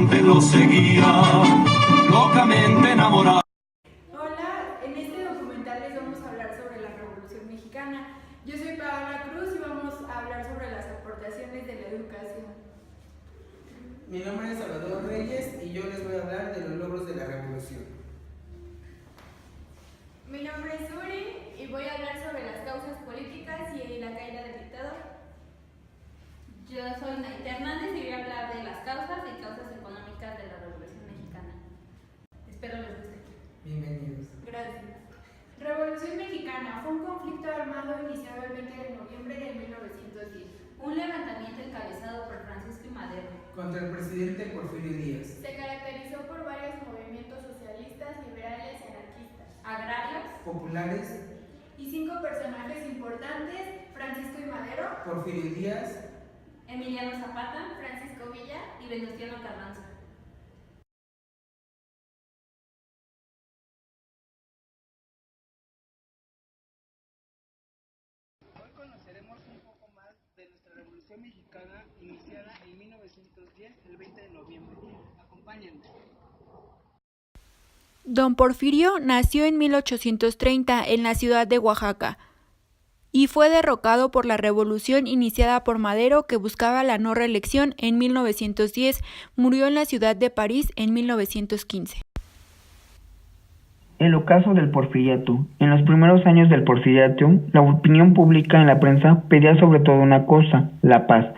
gente lo seguía, locamente enamorado. Hola, en este documental les vamos a hablar sobre la Revolución Mexicana. Yo soy Paola Cruz y vamos a hablar sobre las aportaciones de la educación. Mi nombre es Salvador Reyes y yo les voy a hablar de los logros de la revolución. Mi nombre es Uri y voy a hablar sobre las causas políticas y la caída del dictador. Yo soy Naite Hernández y voy a hablar de las causas y causas económicas de la Revolución Mexicana. Espero les guste. Bienvenidos. Gracias. Revolución Mexicana fue un conflicto armado iniciado el 20 de noviembre de 1910. Un levantamiento encabezado por Francisco I. Madero Contra el presidente Porfirio Díaz. Se caracterizó por varios movimientos socialistas, liberales y anarquistas, agrarios, Populares, y 5 personajes importantes: Francisco I. Madero, Porfirio Díaz, Emiliano Zapata Francisco Villa y Venustiano Carranza. Hoy conoceremos un poco más de nuestra Revolución Mexicana iniciada en 1910, el 20 de noviembre. Acompáñenme. Don Porfirio nació en 1830 en la ciudad de Oaxaca y fue derrocado por la revolución iniciada por Madero, que buscaba la no reelección en 1910. Murió en la ciudad de París en 1915. El ocaso del porfiriato. En los primeros años del porfiriato, la opinión pública en la prensa pedía sobre todo una cosa: la paz.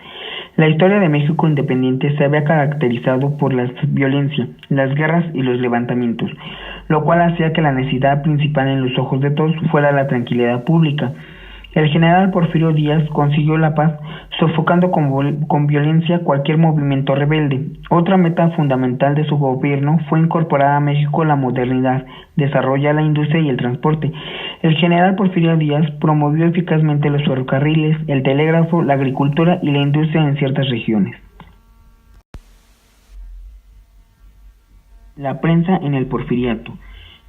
La historia de México independiente se había caracterizado por la violencia, las guerras y los levantamientos, lo cual hacía que la necesidad principal en los ojos de todos fuera la tranquilidad pública. El general Porfirio Díaz consiguió la paz, sofocando con violencia cualquier movimiento rebelde. Otra meta fundamental de su gobierno fue incorporar a México la modernidad, desarrollar la industria y el transporte. El general Porfirio Díaz promovió eficazmente los ferrocarriles, el telégrafo, la agricultura y la industria en ciertas regiones. La prensa en el porfiriato.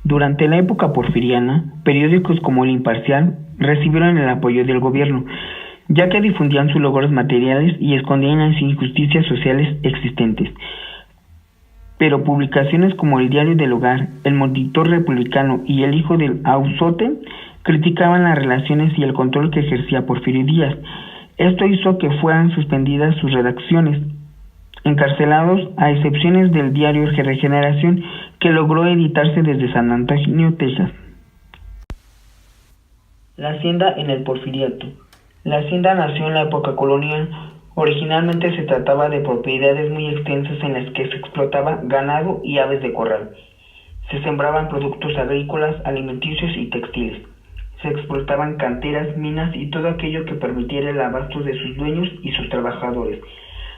Durante la época porfiriana, periódicos como El Imparcial recibieron el apoyo del gobierno, ya que difundían sus logros materiales y escondían las injusticias sociales existentes. Pero publicaciones como El Diario del Hogar, El Monitor Republicano y El Hijo del Auzote criticaban las relaciones y el control que ejercía Porfirio Díaz. Esto hizo que fueran suspendidas sus redacciones, encarcelados a excepciones del diario Regeneración, que logró editarse desde San Antonio, Texas. La hacienda en el porfiriato. La hacienda nació en la época colonial. Originalmente se trataba de propiedades muy extensas en las que se explotaba ganado y aves de corral. Se sembraban productos agrícolas, alimenticios y textiles. Se explotaban canteras, minas y todo aquello que permitiera el abasto de sus dueños y sus trabajadores.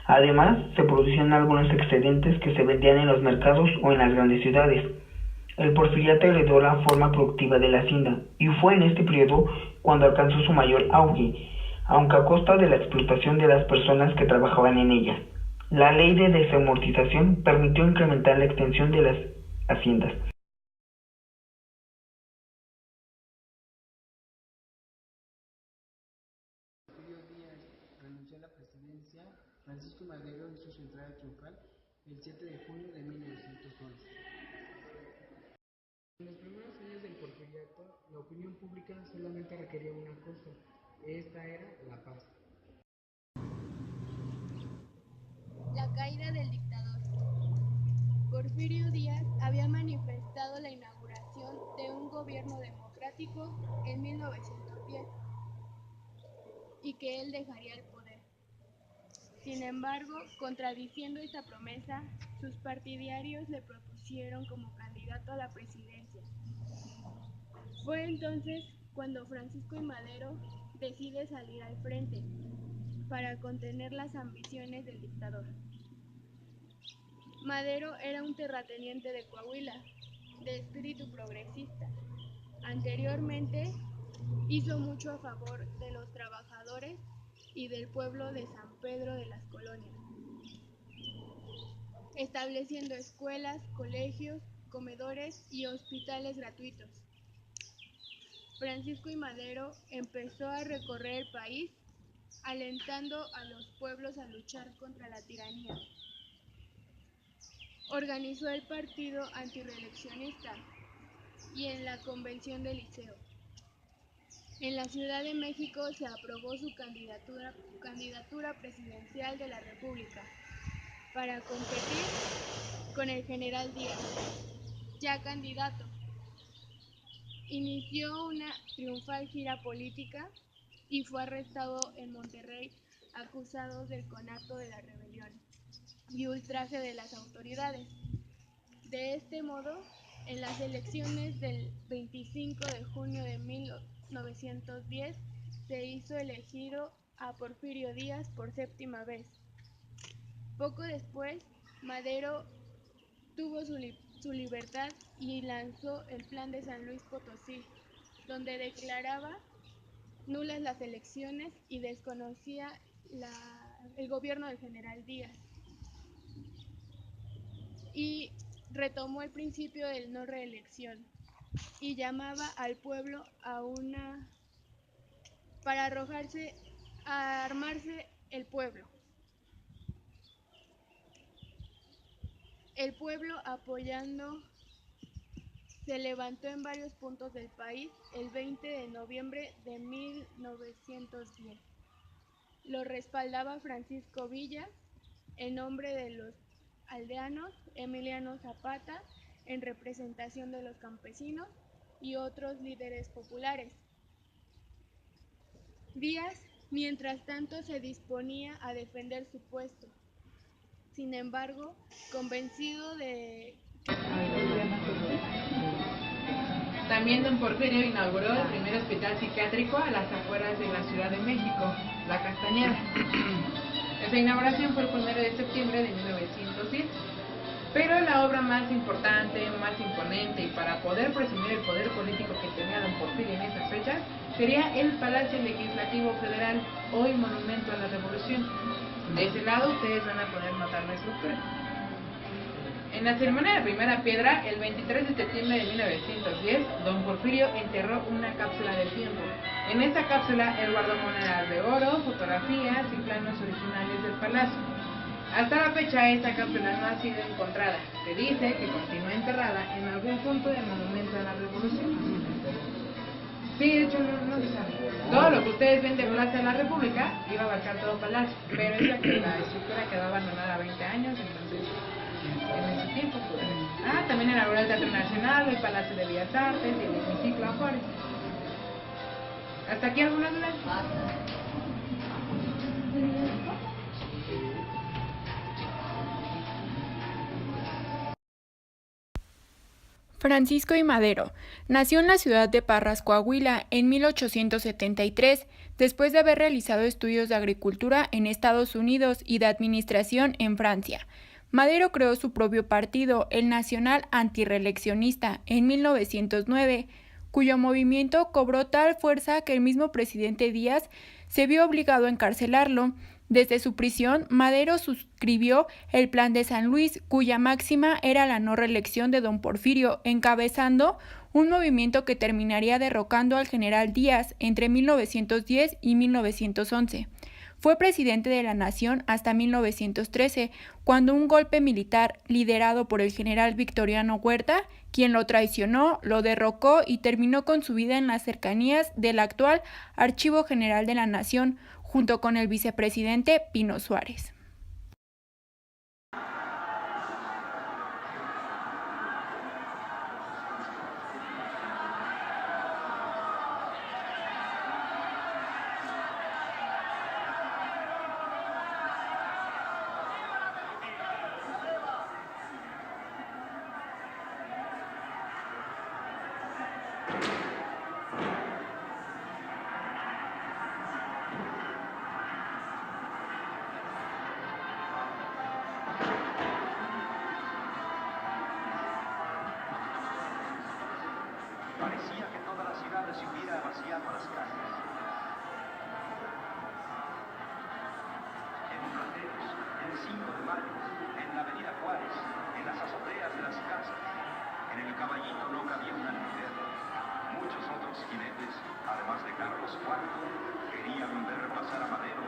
Además, se producían algunos excedentes que se vendían en los mercados o en las grandes ciudades. El porfiriato heredó la forma productiva de la hacienda y fue en este periodo cuando alcanzó su mayor auge, aunque a costa de la explotación de las personas que trabajaban en ella. La ley de desamortización permitió incrementar la extensión de las haciendas. Porfirio Díaz renunció a la presidencia. Francisco Madero hizo su entrada triunfal el 7 de junio de 1911. En los primeros años del porfiriato, la opinión pública solamente requería una cosa: esta era la paz. La caída del dictador. Porfirio Díaz había manifestado la inauguración de un gobierno democrático en 1910 y que él dejaría el poder. Sin embargo, contradiciendo esta promesa, sus partidarios le propusieron como candidato a la presidencia. Fue entonces cuando Francisco I. Madero decide salir al frente para contener las ambiciones del dictador. Madero era un terrateniente de Coahuila, de espíritu progresista. Anteriormente hizo mucho a favor de los trabajadores y del pueblo de San Pedro de las Colonias, estableciendo escuelas, colegios, comedores y hospitales gratuitos. Francisco I. Madero empezó a recorrer el país, alentando a los pueblos a luchar contra la tiranía. organizó el partido antirreeleccionista y en la convención del Liceo. En la Ciudad de México se aprobó su candidatura presidencial de la República para competir con el general Díaz, ya candidato. Inició una triunfal gira política y fue arrestado en Monterrey acusado del conato de la rebelión y ultraje de las autoridades. De este modo, en las elecciones del 25 de junio de 1910 se hizo elegido a Porfirio Díaz por séptima vez. Poco después, Madero tuvo su libertad y lanzó el Plan de San Luis Potosí, donde declaraba nulas las elecciones y desconocía el gobierno del general Díaz. Y retomó el principio de no reelección y llamaba al pueblo para armarse el pueblo. El pueblo apoyando se levantó en varios puntos del país el 20 de noviembre de 1910. Lo respaldaba Francisco Villa en nombre de los aldeanos, Emiliano Zapata en representación de los campesinos y otros líderes populares. Díaz, mientras tanto, se disponía a defender su puesto. Sin embargo, convencido de También don Porfirio inauguró el primer hospital psiquiátrico a las afueras de la Ciudad de México, La Castañeda. Esta inauguración fue el 1 de septiembre de 1910. Pero la obra más importante, más imponente y para poder presumir el poder político que tenía don Porfirio en esas fechas sería el Palacio Legislativo Federal, hoy Monumento a la Revolución. De ese lado ustedes van a poder notar la estructura. En la ceremonia de primera piedra, el 23 de septiembre de 1910, don Porfirio enterró una cápsula del tiempo. En esta cápsula él guardó monedas de oro, fotografías y planos originales del palacio. Hasta la fecha esta cápsula no ha sido encontrada. Se dice que continúa enterrada en algún punto del Monumento a la Revolución. Sí, de hecho no se sabe. Todo lo que ustedes ven de Plaza de la República iba a abarcar todo Palacio, pero es que la estructura quedó abandonada 20 años, entonces en ese tiempo pude ver. También inauguró el Teatro Nacional, el Palacio de Bellas Artes y el Hemiciclo a Juárez. ¿Hasta aquí alguna duda? Francisco I. Madero nació en la ciudad de Parras, Coahuila, en 1873, después de haber realizado estudios de agricultura en Estados Unidos y de administración en Francia. Madero creó su propio partido, el Nacional Antirreeleccionista, en 1909, cuyo movimiento cobró tal fuerza que el mismo presidente Díaz se vio obligado a encarcelarlo. Desde su prisión, Madero suscribió el Plan de San Luis, cuya máxima era la no reelección de don Porfirio, encabezando un movimiento que terminaría derrocando al general Díaz entre 1910 y 1911. Fue presidente de la nación hasta 1913, cuando un golpe militar liderado por el general Victoriano Huerta, quien lo traicionó, lo derrocó y terminó con su vida en las cercanías del actual Archivo General de la Nación, junto con el vicepresidente Pino Suárez. Parecía que toda la ciudad se hubiera vaciado a las calles. En Plateros, en el 5 de Mayo, en la avenida Juárez, en las azoteas de las casas, en el Caballito no cabía una mujer. Muchos otros jinetes, además de Carlos IV, querían ver pasar a Madero.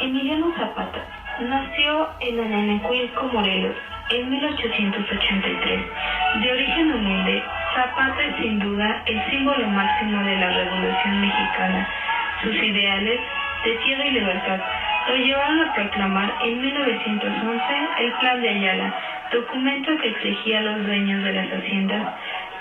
Emiliano Zapata nació en Ananecuilco, Morelos, en 1883. De origen humilde, Zapata es sin duda el símbolo máximo de la Revolución Mexicana. Sus ideales de tierra y libertad lo llevaron a proclamar en 1911 el Plan de Ayala, documento que exigía a los dueños de las haciendas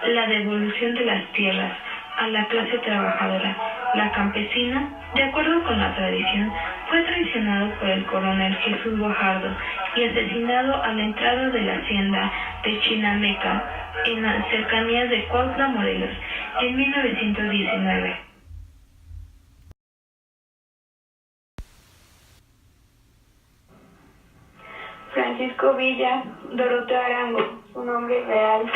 la devolución de las tierras a la clase trabajadora. La campesina, de acuerdo con la tradición, fue traicionado por el coronel Jesús Guajardo y asesinado a la entrada de la hacienda de Chinameca, en las cercanías de Cuautla, Morelos, en 1919. Francisco Villa Doroteo Arango, su nombre real,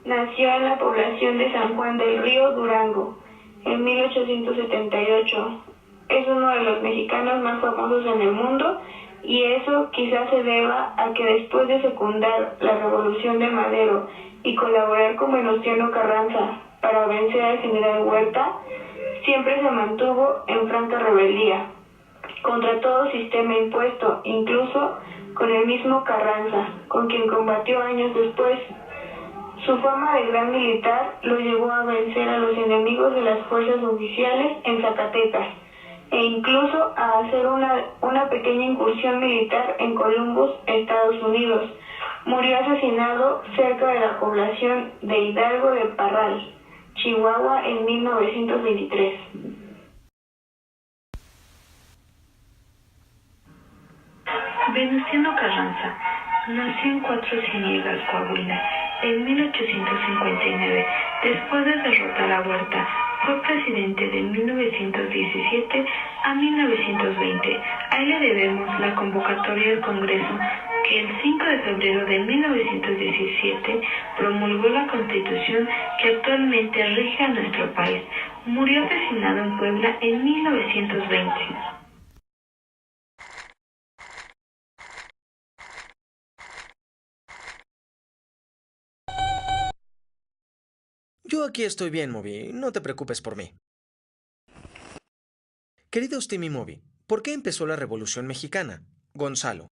nació en la población de San Juan del Río, Durango, en 1878. Es uno de los mexicanos más famosos en el mundo y eso quizás se deba a que después de secundar la Revolución de Madero y colaborar con Venustiano Carranza para vencer al general Huerta, siempre se mantuvo en franca rebeldía contra todo sistema impuesto, incluso con el mismo Carranza, con quien combatió años después. Su fama de gran militar lo llevó a vencer a los enemigos de las fuerzas oficiales en Zacatecas e incluso a hacer una pequeña incursión militar en Columbus, Estados Unidos. Murió asesinado cerca de la población de Hidalgo de Parral, Chihuahua, en 1923. Venustiano Carranza nació en Cuatro Ciénegas, Coahuila, en 1859. Después de derrotar a Huerta, fue presidente de 1917 a 1920. A él le debemos la convocatoria del Congreso que el 5 de febrero de 1917 promulgó la Constitución que actualmente rige a nuestro país. Murió asesinado en Puebla en 1920. Yo aquí estoy bien, Moby. No te preocupes por mí. Queridos Timmy Moby, ¿por qué empezó la Revolución Mexicana? Gonzalo.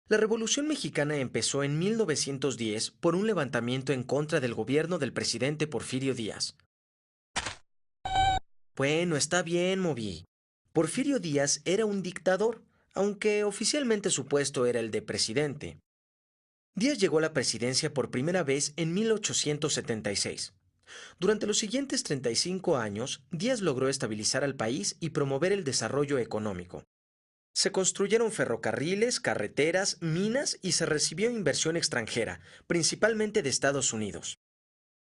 La Revolución Mexicana empezó en 1910 por un levantamiento en contra del gobierno del presidente Porfirio Díaz. Bueno, está bien, Moby. Porfirio Díaz era un dictador, aunque oficialmente su puesto era el de presidente. Díaz llegó a la presidencia por primera vez en 1876. Durante los siguientes 35 años, Díaz logró estabilizar al país y promover el desarrollo económico. Se construyeron ferrocarriles, carreteras, minas y se recibió inversión extranjera, principalmente de Estados Unidos.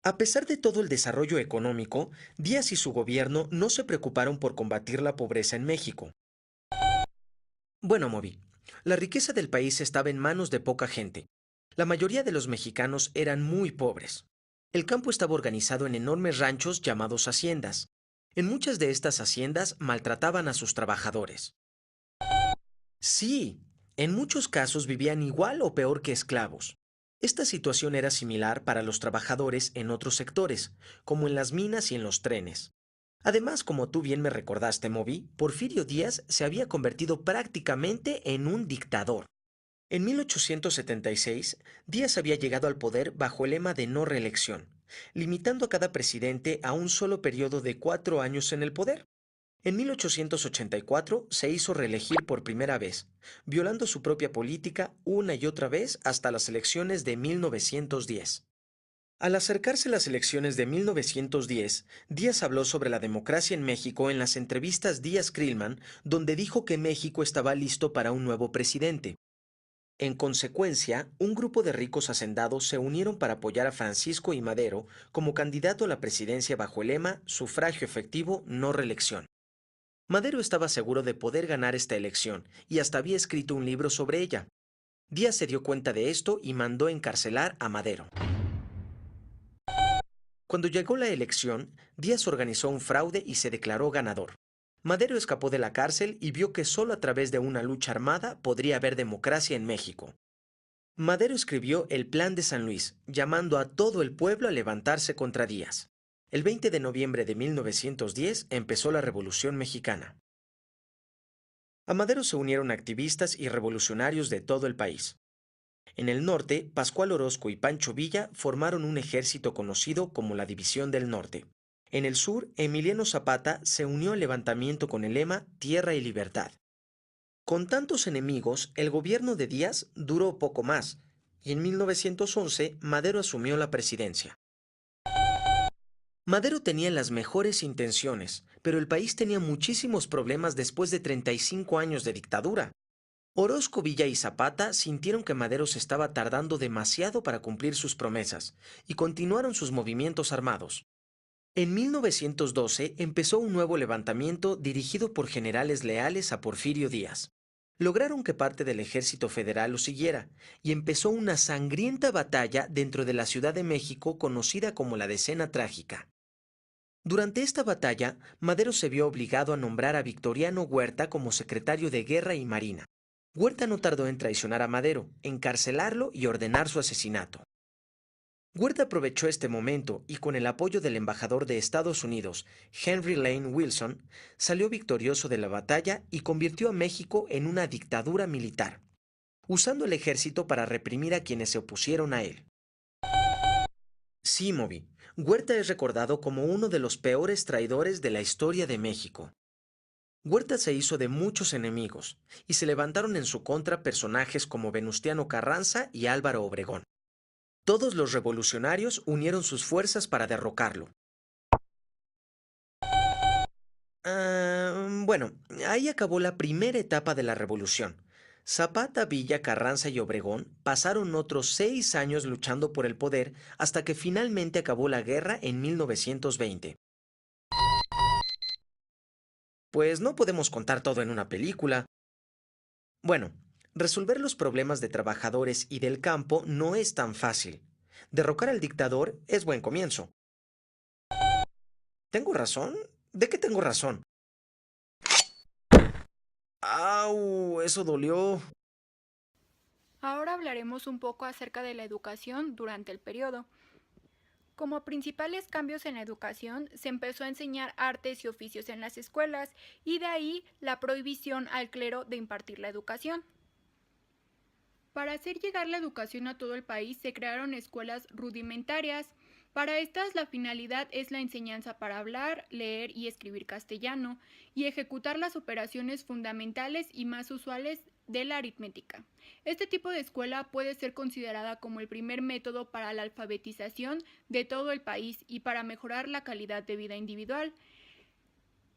A pesar de todo el desarrollo económico, Díaz y su gobierno no se preocuparon por combatir la pobreza en México. Bueno, Moby, la riqueza del país estaba en manos de poca gente. La mayoría de los mexicanos eran muy pobres. El campo estaba organizado en enormes ranchos llamados haciendas. En muchas de estas haciendas maltrataban a sus trabajadores. Sí, en muchos casos vivían igual o peor que esclavos. Esta situación era similar para los trabajadores en otros sectores, como en las minas y en los trenes. Además, como tú bien me recordaste, Moby, Porfirio Díaz se había convertido prácticamente en un dictador. En 1876, Díaz había llegado al poder bajo el lema de no reelección, limitando a cada presidente a un solo periodo de 4 años en el poder. En 1884 se hizo reelegir por primera vez, violando su propia política una y otra vez hasta las elecciones de 1910. Al acercarse las elecciones de 1910, Díaz habló sobre la democracia en México en las entrevistas Díaz-Crillman, donde dijo que México estaba listo para un nuevo presidente. En consecuencia, un grupo de ricos hacendados se unieron para apoyar a Francisco I. Madero como candidato a la presidencia bajo el lema sufragio efectivo, no reelección. Madero estaba seguro de poder ganar esta elección y hasta había escrito un libro sobre ella. Díaz se dio cuenta de esto y mandó encarcelar a Madero. Cuando llegó la elección, Díaz organizó un fraude y se declaró ganador. Madero escapó de la cárcel y vio que solo a través de una lucha armada podría haber democracia en México. Madero escribió el Plan de San Luis, llamando a todo el pueblo a levantarse contra Díaz. El 20 de noviembre de 1910 empezó la Revolución Mexicana. A Madero se unieron activistas y revolucionarios de todo el país. En el norte, Pascual Orozco y Pancho Villa formaron un ejército conocido como la División del Norte. En el sur, Emiliano Zapata se unió al levantamiento con el lema Tierra y Libertad. Con tantos enemigos, el gobierno de Díaz duró poco más, y en 1911 Madero asumió la presidencia. Madero tenía las mejores intenciones, pero el país tenía muchísimos problemas después de 35 años de dictadura. Orozco, Villa y Zapata sintieron que Madero se estaba tardando demasiado para cumplir sus promesas, y continuaron sus movimientos armados. En 1912 empezó un nuevo levantamiento dirigido por generales leales a Porfirio Díaz. Lograron que parte del ejército federal lo siguiera, y empezó una sangrienta batalla dentro de la Ciudad de México conocida como la Decena Trágica. Durante esta batalla, Madero se vio obligado a nombrar a Victoriano Huerta como secretario de Guerra y Marina. Huerta no tardó en traicionar a Madero, encarcelarlo y ordenar su asesinato. Huerta aprovechó este momento y con el apoyo del embajador de Estados Unidos, Henry Lane Wilson, salió victorioso de la batalla y convirtió a México en una dictadura militar, usando el ejército para reprimir a quienes se opusieron a él. Sí, Moby, Huerta es recordado como uno de los peores traidores de la historia de México. Huerta se hizo de muchos enemigos y se levantaron en su contra personajes como Venustiano Carranza y Álvaro Obregón. Todos los revolucionarios unieron sus fuerzas para derrocarlo. Bueno, ahí acabó la primera etapa de la revolución. Zapata, Villa, Carranza y Obregón pasaron otros 6 años luchando por el poder hasta que finalmente acabó la guerra en 1920. Pues no podemos contar todo en una película. Bueno, resolver los problemas de trabajadores y del campo no es tan fácil. Derrocar al dictador es buen comienzo. ¿Tengo razón? ¿De qué tengo razón? ¡Au! Eso dolió. Ahora hablaremos un poco acerca de la educación durante el periodo. Como principales cambios en la educación, se empezó a enseñar artes y oficios en las escuelas, y de ahí la prohibición al clero de impartir la educación. Para hacer llegar la educación a todo el país, se crearon escuelas rudimentarias. Para estas, la finalidad es la enseñanza para hablar, leer y escribir castellano, y ejecutar las operaciones fundamentales y más usuales de la aritmética. Este tipo de escuela puede ser considerada como el primer método para la alfabetización de todo el país y para mejorar la calidad de vida individual.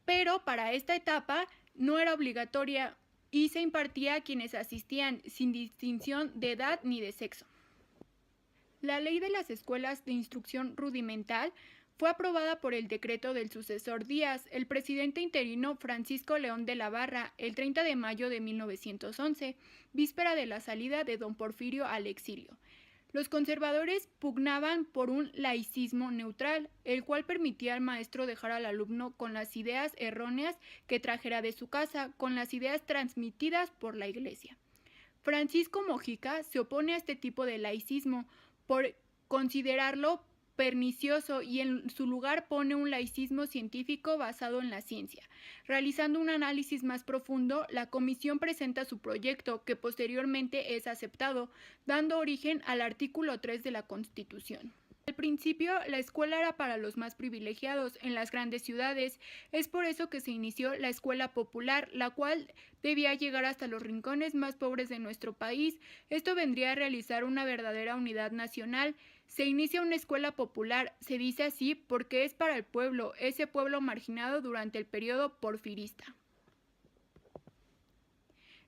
Pero para esta etapa no era obligatoria y se impartía a quienes asistían sin distinción de edad ni de sexo. La ley de las escuelas de instrucción rudimental fue aprobada por el decreto del sucesor Díaz, el presidente interino Francisco León de la Barra, el 30 de mayo de 1911, víspera de la salida de don Porfirio al exilio. Los conservadores pugnaban por un laicismo neutral, el cual permitía al maestro dejar al alumno con las ideas erróneas que trajera de su casa, con las ideas transmitidas por la Iglesia. Francisco Mojica se opone a este tipo de laicismo por considerarlo pernicioso y en su lugar pone un laicismo científico basado en la ciencia. Realizando un análisis más profundo, la comisión presenta su proyecto, que posteriormente es aceptado, dando origen al artículo 3 de la Constitución. Al principio, la escuela era para los más privilegiados en las grandes ciudades. Es por eso que se inició la escuela popular, la cual debía llegar hasta los rincones más pobres de nuestro país. Esto vendría a realizar una verdadera unidad nacional. Se inicia una escuela popular, se dice así porque es para el pueblo, ese pueblo marginado durante el periodo porfirista.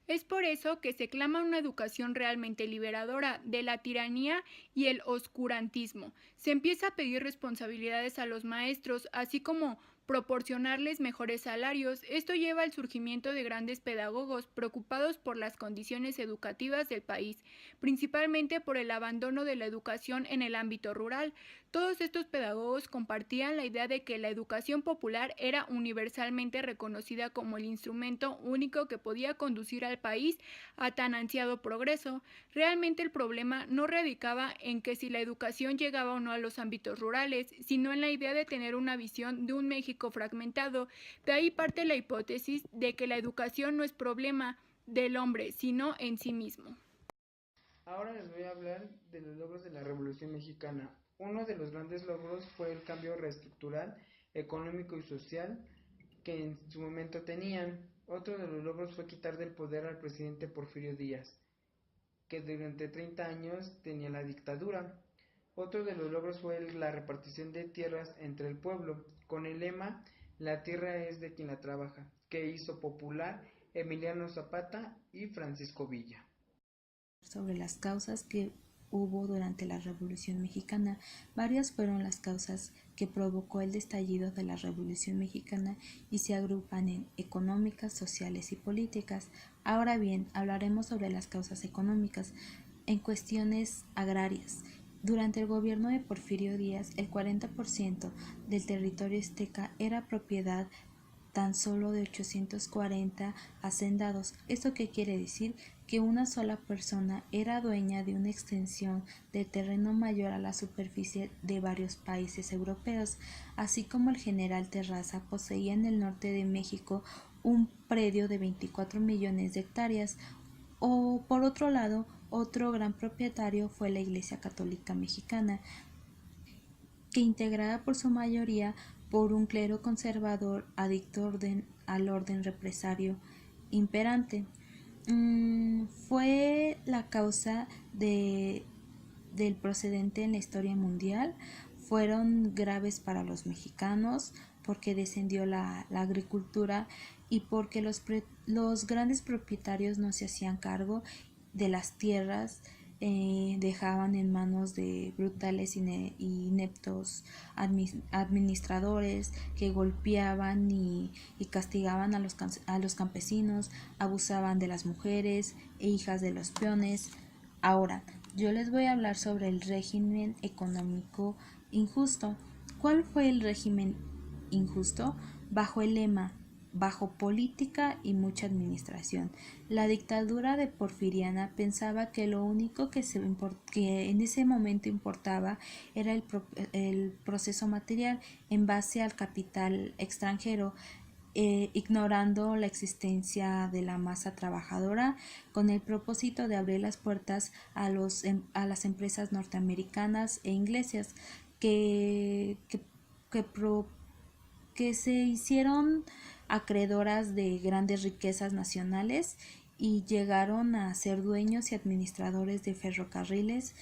Es por eso que se clama una educación realmente liberadora de la tiranía y el oscurantismo. Se empieza a pedir responsabilidades a los maestros, así como proporcionarles mejores salarios. Esto lleva al surgimiento de grandes pedagogos preocupados por las condiciones educativas del país, principalmente por el abandono de la educación en el ámbito rural. Todos estos pedagogos compartían la idea de que la educación popular era universalmente reconocida como el instrumento único que podía conducir al país a tan ansiado progreso. Realmente el problema no radicaba en que si la educación llegaba o no a los ámbitos rurales, sino en la idea de tener una visión de un México fragmentado. De ahí parte la hipótesis de que la educación no es problema del hombre, sino en sí mismo. Ahora les voy a hablar de los logros de la Revolución Mexicana. Uno de los grandes logros fue el cambio reestructural, económico y social que en su momento tenían. Otro de los logros fue quitar del poder al presidente Porfirio Díaz, que durante 30 años tenía la dictadura. Otro de los logros fue la repartición de tierras entre el pueblo, con el lema "La tierra es de quien la trabaja", que hizo popular Emiliano Zapata y Francisco Villa. Sobre las causas que hubo durante la Revolución Mexicana. Varias fueron las causas que provocó el estallido de la Revolución Mexicana y se agrupan en económicas, sociales y políticas. Ahora bien, hablaremos sobre las causas económicas en cuestiones agrarias. Durante el gobierno de Porfirio Díaz, el 40% del territorio azteca era propiedad tan solo de 840 hacendados. ¿Esto qué quiere decir? Que una sola persona era dueña de una extensión de terreno mayor a la superficie de varios países europeos, así como el general Terraza poseía en el norte de México un predio de 24 millones de hectáreas. O por otro lado, otro gran propietario fue la Iglesia Católica Mexicana, que integrada por su mayoría por un clero conservador adicto al orden represario imperante. Fue la causa del procedente en la historia mundial. Fueron graves para los mexicanos porque descendió la agricultura y porque los grandes propietarios no se hacían cargo de las tierras, dejaban en manos de brutales y ineptos administradores que golpeaban y castigaban a los campesinos, abusaban de las mujeres e hijas de los peones. Ahora, yo les voy a hablar sobre el régimen económico injusto. ¿Cuál fue el régimen injusto? Bajo el lema bajo política y mucha administración. La dictadura de Porfiriana pensaba que lo único que en ese momento importaba era el proceso material en base al capital extranjero, ignorando la existencia de la masa trabajadora, con el propósito de abrir las puertas a las empresas norteamericanas e inglesas que se hicieron acreedoras de grandes riquezas nacionales y llegaron a ser dueños y administradores de ferrocarriles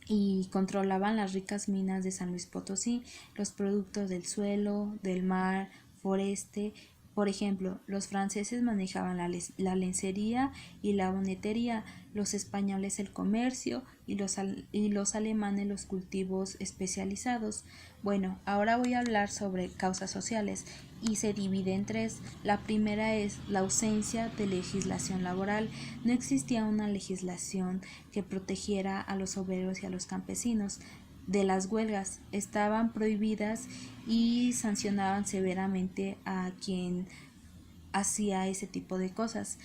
y controlaban las ricas minas de San Luis Potosí, los productos del suelo, del mar, foreste. Por ejemplo, los franceses manejaban la lencería y la bonetería, los españoles el comercio y los alemanes los cultivos especializados. Bueno, ahora voy a hablar sobre causas sociales y se divide en tres. La primera es la ausencia de legislación laboral. No existía una legislación que protegiera a los obreros y a los campesinos de las huelgas. Estaban prohibidas y sancionaban severamente a quien hacía ese tipo de cosas.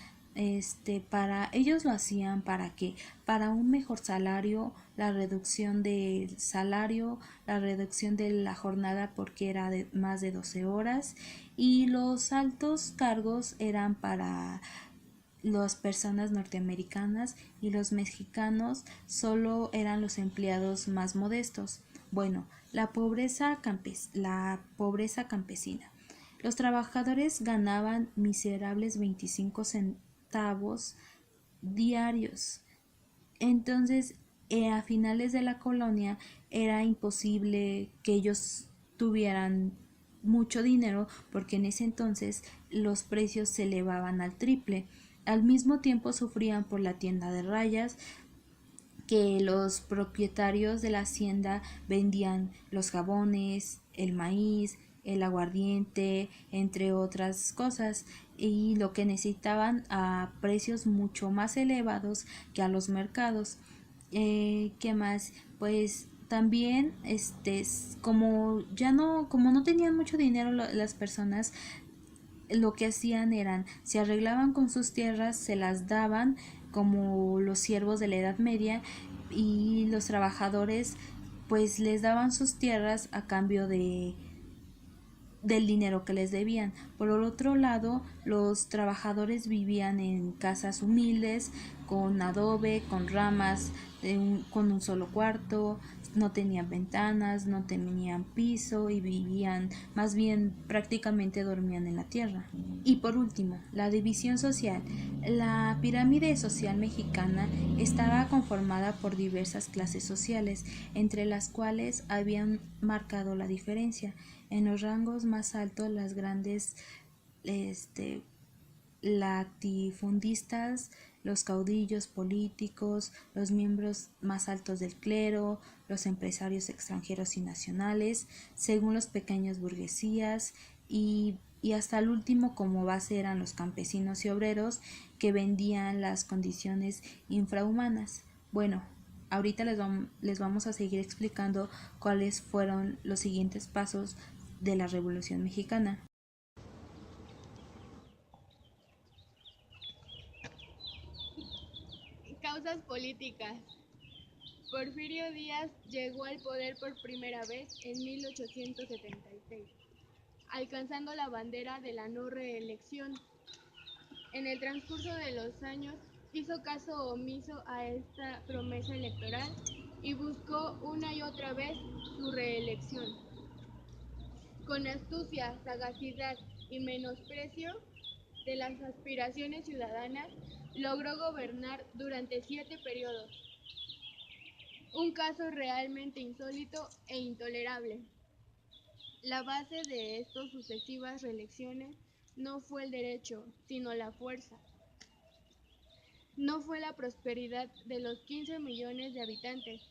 Para ellos lo hacían para un mejor salario, la reducción del salario, la reducción de la jornada porque era de más de 12 horas y los altos cargos eran para las personas norteamericanas y los mexicanos solo eran los empleados más modestos. Bueno, la pobreza campesina. Los trabajadores ganaban miserables 25 centavos diarios. Entonces, a finales de la colonia era imposible que ellos tuvieran mucho dinero porque en ese entonces los precios se elevaban al triple. Al mismo tiempo sufrían por la tienda de rayas, que los propietarios de la hacienda vendían los jabones, el maíz, el aguardiente, entre otras cosas, y lo que necesitaban a precios mucho más elevados que a los mercados. ¿Qué más? Pues también como no tenían mucho dinero las personas, lo que hacían eran, se arreglaban con sus tierras, se las daban como los siervos de la Edad Media, y los trabajadores pues les daban sus tierras a cambio del dinero que les debían. Por el otro lado, los trabajadores vivían en casas humildes, con adobe, con ramas, con un solo cuarto, no tenían ventanas, no tenían piso y vivían, más bien prácticamente dormían en la tierra. Y por último, la división social. La pirámide social mexicana estaba conformada por diversas clases sociales, entre las cuales habían marcado la diferencia. En los rangos más altos, las grandes latifundistas, los caudillos políticos, los miembros más altos del clero, los empresarios extranjeros y nacionales, según los pequeños burguesías, y hasta el último como base eran los campesinos y obreros, que vendían las condiciones infrahumanas. Bueno, ahorita les vamos a seguir explicando cuáles fueron los siguientes pasos de la Revolución Mexicana. Causas políticas. Porfirio Díaz llegó al poder por primera vez en 1876, alcanzando la bandera de la no reelección. En el transcurso de los años hizo caso omiso a esta promesa electoral y buscó una y otra vez su reelección. Con astucia, sagacidad y menosprecio de las aspiraciones ciudadanas, logró gobernar durante 7 periodos. Un caso realmente insólito e intolerable. La base de estas sucesivas reelecciones no fue el derecho, sino la fuerza. No fue la prosperidad de los 15 millones de habitantes,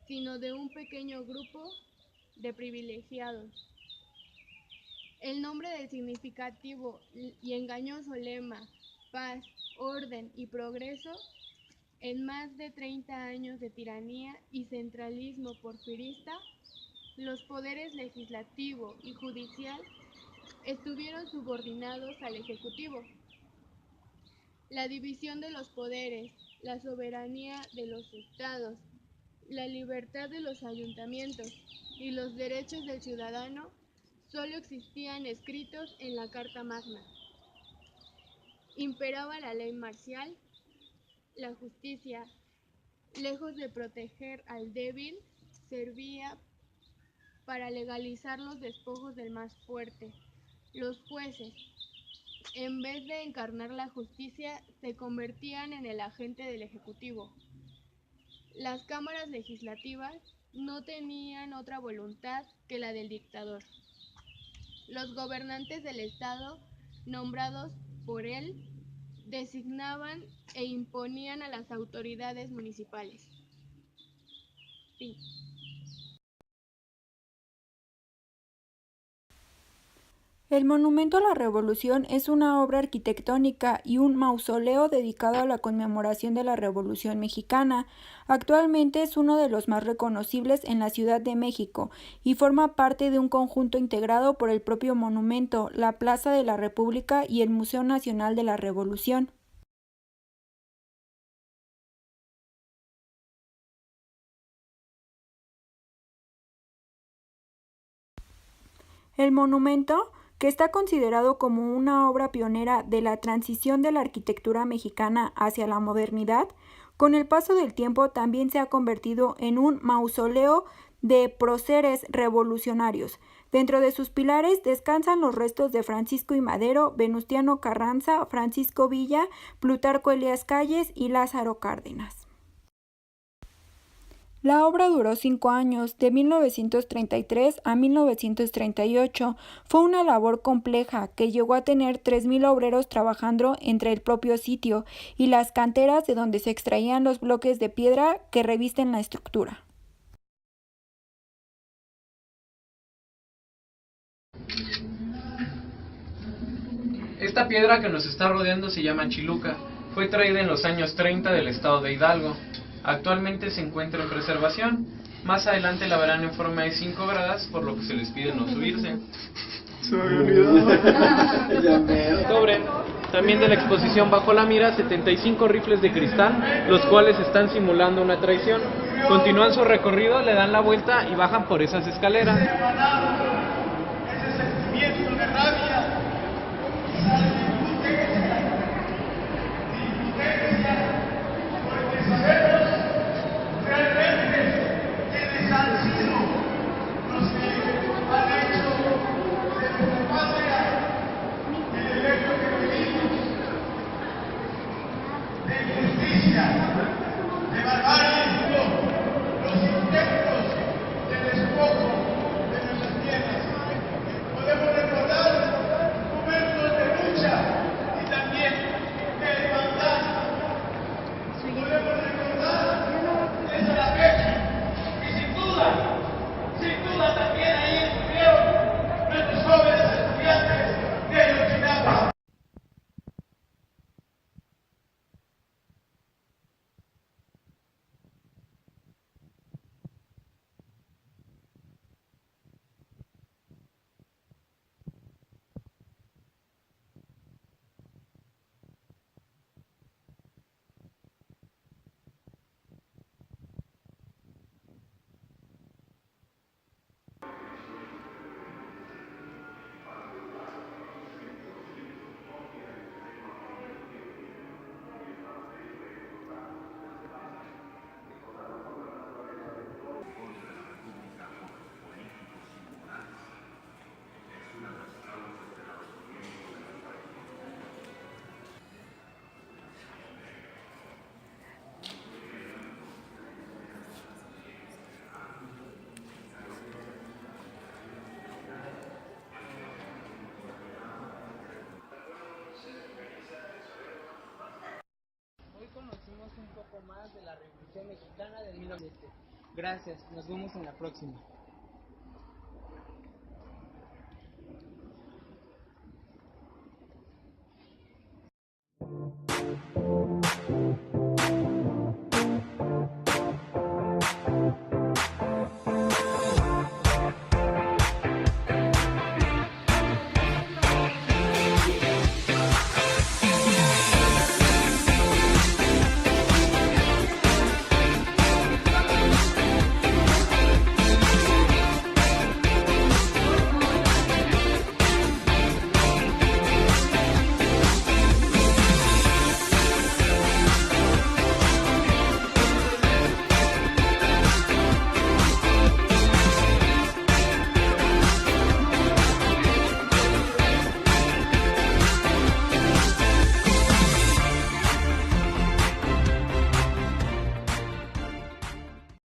sino de un pequeño grupo de privilegiados. El nombre del significativo y engañoso lema paz, orden y progreso, en más de 30 años de tiranía y centralismo porfirista, los poderes legislativo y judicial estuvieron subordinados al ejecutivo. La división de los poderes, la soberanía de los estados, la libertad de los ayuntamientos y los derechos del ciudadano solo existían escritos en la Carta Magna. Imperaba la ley marcial. La justicia, lejos de proteger al débil, servía para legalizar los despojos del más fuerte. Los jueces, en vez de encarnar la justicia, se convertían en el agente del ejecutivo. Las cámaras legislativas no tenían otra voluntad que la del dictador. Los gobernantes del Estado, nombrados por él, designaban e imponían a las autoridades municipales. Fin. El Monumento a la Revolución es una obra arquitectónica y un mausoleo dedicado a la conmemoración de la Revolución Mexicana. Actualmente es uno de los más reconocibles en la Ciudad de México y forma parte de un conjunto integrado por el propio monumento, la Plaza de la República y el Museo Nacional de la Revolución. El monumento, que está considerado como una obra pionera de la transición de la arquitectura mexicana hacia la modernidad, con el paso del tiempo también se ha convertido en un mausoleo de próceres revolucionarios. Dentro de sus pilares descansan los restos de Francisco I. Madero, Venustiano Carranza, Francisco Villa, Plutarco Elías Calles y Lázaro Cárdenas. La obra duró 5 años, de 1933 a 1938. Fue una labor compleja que llegó a tener 3,000 obreros trabajando entre el propio sitio y las canteras de donde se extraían los bloques de piedra que revisten la estructura. Esta piedra que nos está rodeando se llama chiluca. Fue traída en los años 30 del estado de Hidalgo. Actualmente se encuentra en preservación. Más adelante la verán en forma de 5 gradas, por lo que se les pide no subirse. Se me olvidó. Sobre también de la exposición bajo la mira 75 rifles de cristal, los cuales están simulando una traición. Continúan su recorrido, le dan la vuelta y bajan por esas escaleras. Ese sentimiento de rabia, porque sabemos realmente quiénes han sido los que han hecho de nuestra patria el elemento que vivimos de injusticia, de barbarie, los intentos de despojo de nuestras tierras. Podemos recordar momentos de lucha y también de hermandad. Podemos recordar desde la fecha y sin duda también ahí estuvieron nuestros jóvenes estudiantes de Ayotzinapa. Hoy conocimos un poco más de la Revolución Mexicana de 1917. Gracias, nos vemos en la próxima.